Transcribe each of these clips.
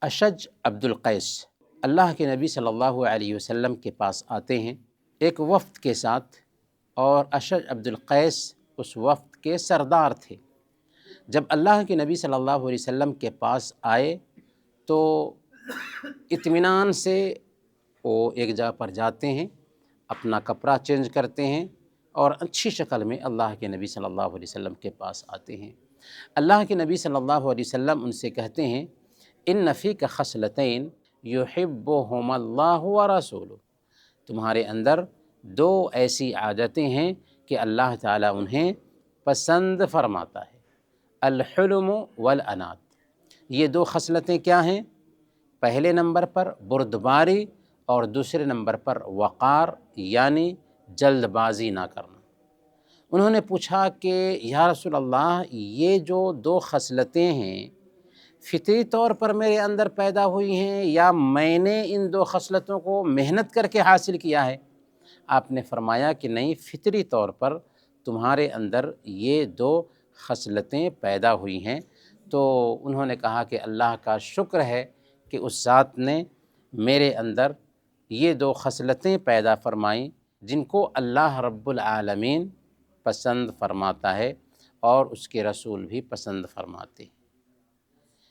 اشج عبد القیس اللہ کے نبی صلی اللہ علیہ وسلم کے پاس آتے ہیں ایک وفد کے ساتھ، اور اشج عبد القیس اس وفد کے سردار تھے۔ جب اللہ کے نبی صلی اللہ علیہ وسلم کے پاس آئے تو اطمینان سے وہ ایک جگہ پر جاتے ہیں، اپنا کپڑا چینج کرتے ہیں اور اچھی شکل میں اللہ کے نبی صلی اللہ علیہ وسلم کے پاس آتے ہیں۔ اللہ کے نبی صلی اللہ علیہ وسلم ان سے کہتے ہیں ان فیک خصلتین یحبہما اللہ ورسولہ، تمہارے اندر دو ایسی عادتیں ہیں کہ اللہ تعالیٰ انہیں پسند فرماتا ہے، الحلم والانات۔ یہ دو خصلتیں کیا ہیں؟ پہلے نمبر پر بردباری اور دوسرے نمبر پر وقار، یعنی جلد بازی نہ کرنا۔ انہوں نے پوچھا کہ یا رسول اللہ، یہ جو دو خصلتیں ہیں فطری طور پر میرے اندر پیدا ہوئی ہیں یا میں نے ان دو خصلتوں کو محنت کر کے حاصل کیا ہے؟ آپ نے فرمایا کہ نہیں، فطری طور پر تمہارے اندر یہ دو خصلتیں پیدا ہوئی ہیں۔ تو انہوں نے کہا کہ اللہ کا شکر ہے کہ اس ذات نے میرے اندر یہ دو خصلتیں پیدا فرمائیں جن کو اللہ رب العالمین پسند فرماتا ہے اور اس کے رسول بھی پسند فرماتے ہیں۔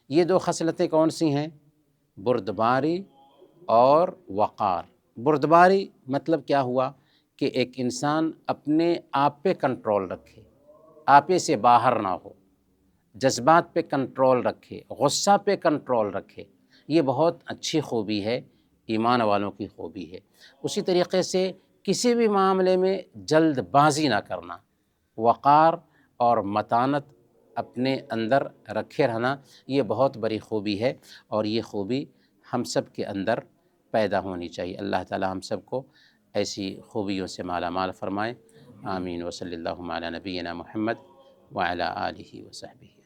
یہ دو خصلتیں کون سی ہیں؟ بردباری اور وقار۔ بردباری مطلب کیا ہوا کہ ایک انسان اپنے آپ پہ کنٹرول رکھے، آپے سے باہر نہ ہو، جذبات پہ کنٹرول رکھے، غصہ پہ کنٹرول رکھے۔ یہ بہت اچھی خوبی ہے، ایمان والوں کی خوبی ہے۔ اسی طریقے سے کسی بھی معاملے میں جلد بازی نہ کرنا، وقار اور متانت اپنے اندر رکھے رہنا، یہ بہت بڑی خوبی ہے اور یہ خوبی ہم سب کے اندر پیدا ہونی چاہیے۔ اللہ تعالی ہم سب کو ایسی خوبیوں سے مالا مال فرمائے۔ آمین۔ وصلی اللہ علی نبینا محمد وعلی آلہ وصحبہ۔